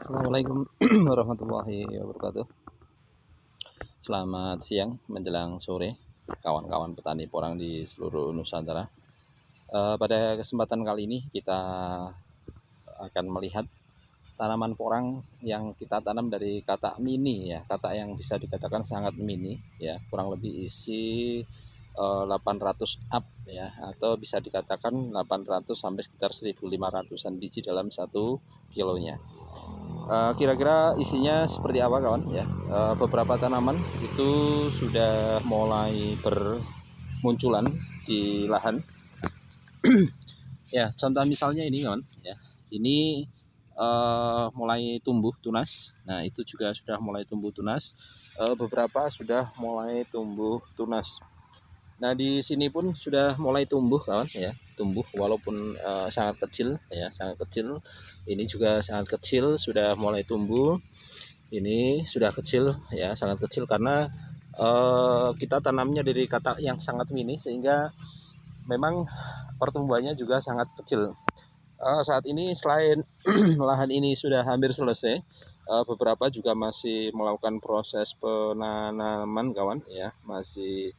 Assalamualaikum warahmatullahi wabarakatuh. Selamat siang menjelang sore, kawan-kawan petani porang di seluruh Nusantara. Pada kesempatan kali ini kita akan melihat tanaman porang yang kita tanam dari katak mini ya, katak yang bisa dikatakan sangat mini ya, kurang lebih isi 800 up ya, atau bisa dikatakan 800 sampai sekitar 1500-an biji dalam 1 kilonya. Kira-kira isinya seperti apa kawan ya. Beberapa tanaman itu sudah mulai bermunculan di lahan. Ya, contoh misalnya ini kawan ya, ini mulai tumbuh tunas. Nah, itu juga sudah mulai tumbuh tunas. Beberapa sudah mulai tumbuh tunas. Nah, di sini pun sudah mulai tumbuh kawan ya, tumbuh walaupun sangat kecil ya, sangat kecil. Ini juga sangat kecil, sudah mulai tumbuh. Ini sudah kecil ya, sangat kecil karena kita tanamnya dari katak yang sangat mini sehingga memang pertumbuhannya juga sangat kecil. Saat ini selain lahan ini sudah hampir selesai, beberapa juga masih melakukan proses penanaman kawan ya, masih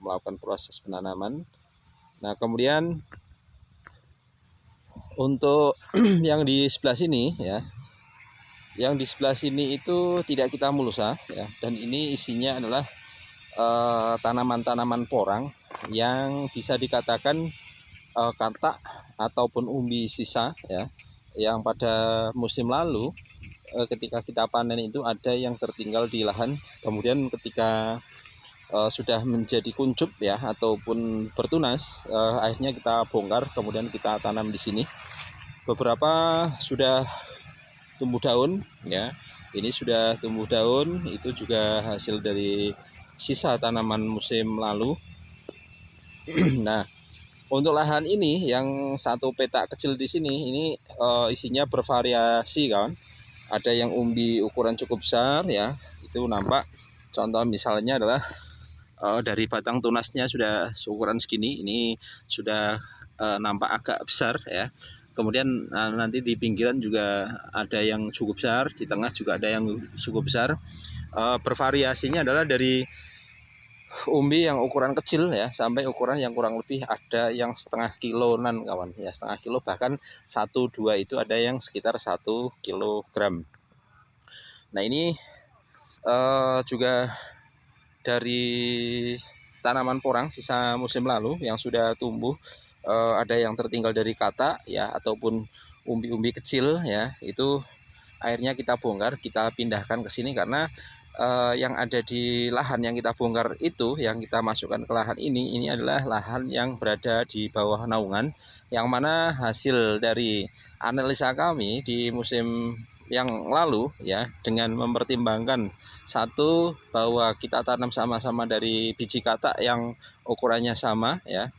melakukan proses penanaman. Nah, kemudian untuk yang di sebelah sini ya, yang di sebelah sini itu tidak kita mulsa ya, dan ini isinya adalah tanaman-tanaman porang yang bisa dikatakan katak ataupun umbi sisa ya, yang pada musim lalu ketika kita panen itu ada yang tertinggal di lahan, kemudian ketika sudah menjadi kuncup ya ataupun bertunas, akhirnya kita bongkar kemudian kita tanam di sini. Beberapa sudah tumbuh daun ya, ini sudah tumbuh daun, itu juga hasil dari sisa tanaman musim lalu. Nah, untuk lahan ini yang satu petak kecil di sini, ini isinya bervariasi kawan. Ada yang umbi ukuran cukup besar ya, itu nampak. Contoh misalnya adalah dari batang tunasnya sudah seukuran segini, ini sudah nampak agak besar ya. Kemudian nanti di pinggiran juga ada yang cukup besar, di tengah juga ada yang cukup besar. Bervariasinya adalah dari umbi yang ukuran kecil ya sampai ukuran yang kurang lebih ada yang setengah kiloan kawan ya, setengah kilo, bahkan 1-2 itu ada yang sekitar 1 kilogram. Nah, ini juga dari tanaman porang sisa musim lalu yang sudah tumbuh, ada yang tertinggal dari katak ya ataupun umbi-umbi kecil ya, itu akhirnya kita bongkar, kita pindahkan ke sini karena yang ada di lahan yang kita bongkar itu, yang kita masukkan ke lahan ini adalah lahan yang berada di bawah naungan, yang mana hasil dari analisa kami di musim yang lalu ya, dengan mempertimbangkan satu, bahwa kita tanam sama-sama dari biji katak yang ukurannya sama ya,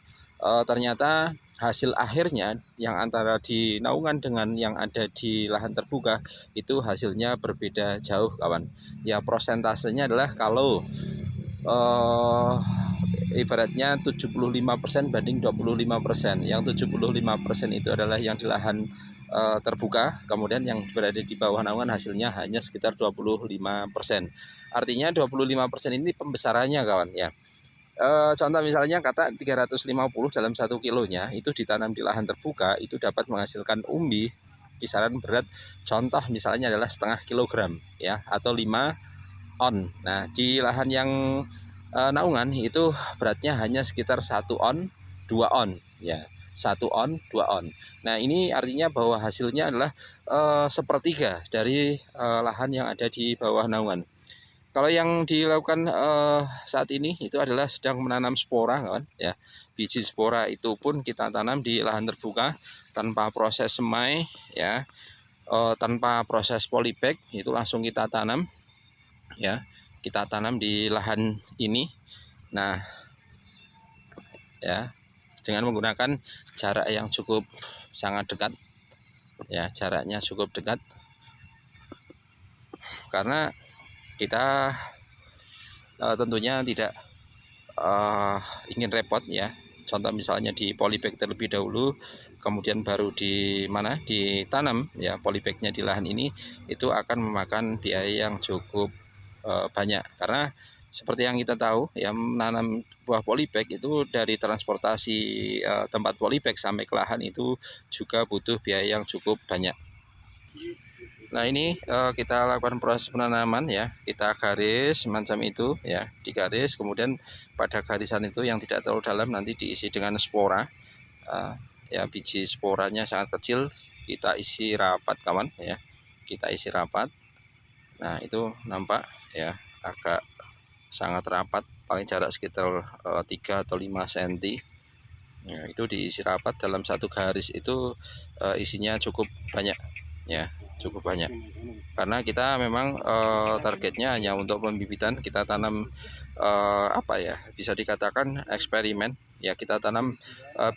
ternyata hasil akhirnya yang antara di naungan dengan yang ada di lahan terbuka itu hasilnya berbeda jauh kawan ya. Prosentasenya adalah kalau ibaratnya 75% banding 25%. Yang 75% itu adalah yang di lahan terbuka, kemudian yang berada di bawah naungan hasilnya hanya sekitar 25%. Artinya 25% ini pembesarannya kawan ya. Contoh misalnya kata 350 dalam 1 kilonya itu ditanam di lahan terbuka, itu dapat menghasilkan umbi kisaran berat contoh misalnya adalah setengah kilogram ya, atau 5 on. Nah, di lahan yang naungan itu beratnya hanya sekitar 1 on 2 on ya, 1 on 2 on. Nah, ini artinya bahwa hasilnya adalah sepertiga dari lahan yang ada di bawah naungan. Kalau yang dilakukan saat ini itu adalah sedang menanam spora kawan ya. Biji spora itu pun kita tanam di lahan terbuka tanpa proses semai ya, tanpa proses polybag, itu langsung kita tanam ya. Kita tanam di lahan ini. Nah ya, dengan menggunakan jarak yang cukup sangat dekat ya, jaraknya cukup dekat karena kita tentunya tidak ingin repot ya. Contoh misalnya di polybag terlebih dahulu, kemudian baru ditanam ya polybagnya di lahan ini, itu akan memakan biaya yang cukup banyak, karena seperti yang kita tahu ya, menanam buah polybag itu dari transportasi tempat polybag sampai ke lahan itu juga butuh biaya yang cukup banyak. Nah ini kita lakukan proses penanaman ya, kita garis semacam itu ya, digaris, kemudian pada garisan itu yang tidak terlalu dalam nanti diisi dengan spora. Ya biji sporanya sangat kecil, kita isi rapat kawan ya, kita isi rapat. Nah itu nampak ya, agak sangat rapat, paling jarak sekitar 3 atau 5 cm. Nah, itu diisi rapat dalam satu garis itu isinya cukup banyak ya, cukup banyak. Karena kita memang targetnya hanya untuk pembibitan, kita tanam apa ya, bisa dikatakan eksperimen ya, kita tanam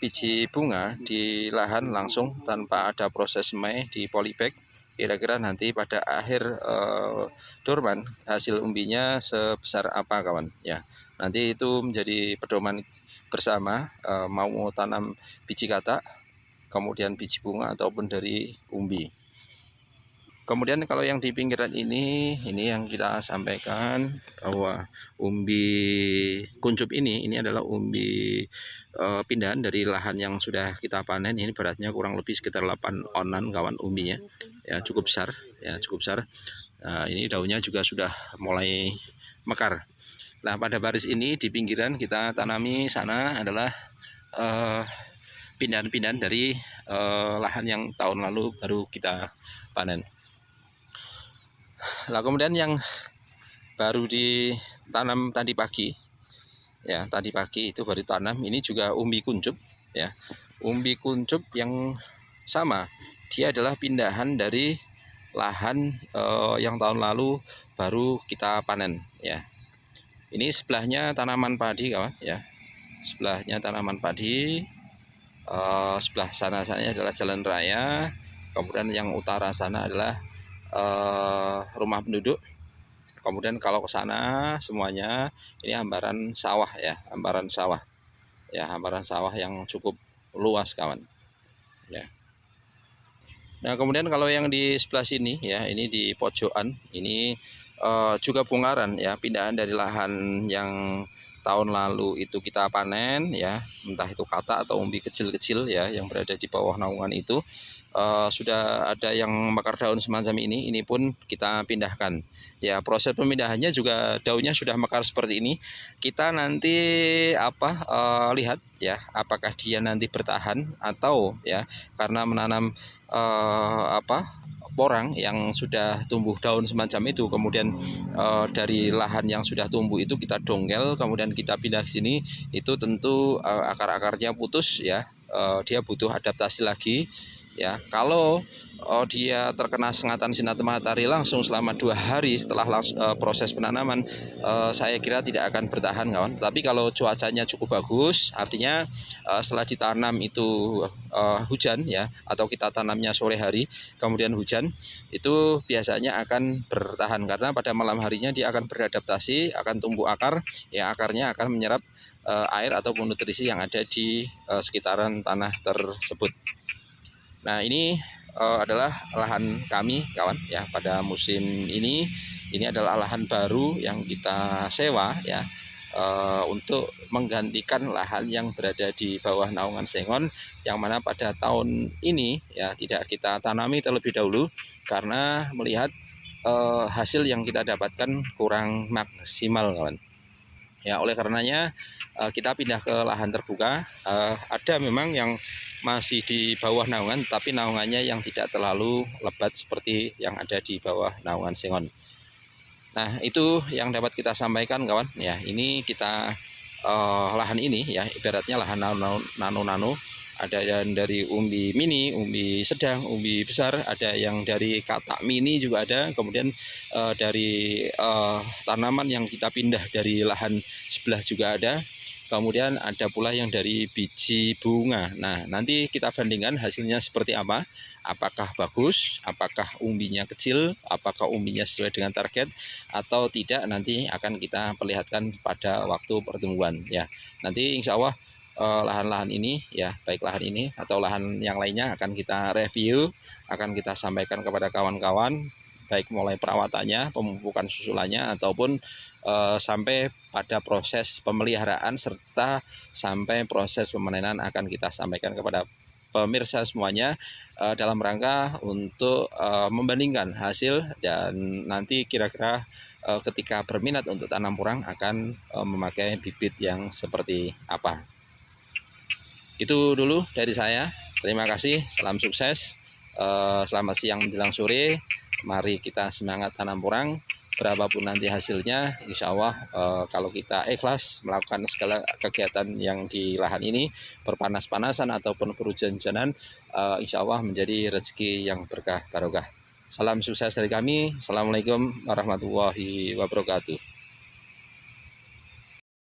biji bunga di lahan langsung tanpa ada proses semai di polybag. Kira-kira nanti pada akhir dorman hasil umbinya sebesar apa kawan ya, nanti itu menjadi pedoman bersama mau tanam biji katak, kemudian biji bunga ataupun dari umbi. Kemudian kalau yang di pinggiran ini yang kita sampaikan bahwa umbi kuncup ini adalah umbi pindahan dari lahan yang sudah kita panen. Ini beratnya kurang lebih sekitar 8 onan kawan umbinya ya, cukup besar ya, cukup besar. Nah, ini daunnya juga sudah mulai mekar. Nah pada baris ini di pinggiran kita tanami sana adalah pindahan-pindahan dari lahan yang tahun lalu baru kita panen. Nah kemudian yang baru ditanam tadi pagi ya, tadi pagi itu baru tanam, ini juga umbi kuncup ya, umbi kuncup yang sama, dia adalah pindahan dari lahan yang tahun lalu baru kita panen ya. Ini sebelahnya tanaman padi kawan ya, sebelahnya tanaman padi, sebelah sana adalah jalan raya, kemudian yang utara sana adalah rumah penduduk. Kemudian kalau ke sana semuanya ini hamparan sawah ya, hamparan sawah ya, hamparan sawah yang cukup luas kawan ya. Nah kemudian kalau yang di sebelah sini ya, ini di pojokan ini juga bongkaran ya, pindahan dari lahan yang tahun lalu itu kita panen ya, entah itu katak atau umbi kecil-kecil ya yang berada di bawah naungan itu. Sudah ada yang mekar daun semacam ini pun kita pindahkan ya. Proses pemindahannya juga daunnya sudah mekar seperti ini, kita nanti lihat ya, apakah dia nanti bertahan atau ya karena menanam porang yang sudah tumbuh daun semacam itu, kemudian dari lahan yang sudah tumbuh itu kita dongkel, kemudian kita pindah ke sini, itu tentu akar-akarnya putus ya, dia butuh adaptasi lagi ya. Kalau dia terkena sengatan sinar matahari langsung selama 2 hari setelah proses penanaman, saya kira tidak akan bertahan kawan. Tapi kalau cuacanya cukup bagus, artinya setelah ditanam itu hujan ya, atau kita tanamnya sore hari kemudian hujan, itu biasanya akan bertahan, karena pada malam harinya dia akan beradaptasi, akan tumbuh akar ya, akarnya akan menyerap air ataupun nutrisi yang ada di sekitaran tanah tersebut. Nah ini adalah lahan kami kawan ya, pada musim ini adalah lahan baru yang kita sewa ya, untuk menggantikan lahan yang berada di bawah naungan Sengon, yang mana pada tahun ini ya tidak kita tanami terlebih dahulu karena melihat hasil yang kita dapatkan kurang maksimal kawan ya. Oleh karenanya kita pindah ke lahan terbuka. Ada memang yang masih di bawah naungan, tapi naungannya yang tidak terlalu lebat seperti yang ada di bawah naungan Sengon. Nah itu yang dapat kita sampaikan kawan ya. Ini kita lahan ini ya, ibaratnya lahan nano-nano, ada yang dari umbi mini, umbi sedang, umbi besar, ada yang dari katak mini juga ada, kemudian dari tanaman yang kita pindah dari lahan sebelah juga ada. Kemudian ada pula yang dari biji bunga. Nah nanti kita bandingkan hasilnya seperti apa, apakah bagus, apakah umbinya kecil, apakah umbinya sesuai dengan target atau tidak, nanti akan kita perlihatkan pada waktu pertemuan ya. Nanti insya Allah lahan-lahan ini ya, baik lahan ini atau lahan yang lainnya akan kita review, akan kita sampaikan kepada kawan-kawan, baik mulai perawatannya, pemupukan susulannya, ataupun sampai pada proses pemeliharaan serta sampai proses pemanenan akan kita sampaikan kepada pemirsa semuanya, dalam rangka untuk membandingkan hasil dan nanti kira-kira ketika berminat untuk tanam porang akan memakai bibit yang seperti apa. Itu dulu dari saya. Terima kasih, salam sukses. Selamat siang menjelang sore. Mari kita semangat tanam porang. Berapapun nanti hasilnya, insya Allah kalau kita ikhlas melakukan segala kegiatan yang di lahan ini, berpanas-panasan ataupun berhujan-hujanan, insya Allah menjadi rezeki yang berkah barokah. Salam sukses dari kami. Assalamualaikum warahmatullahi wabarakatuh.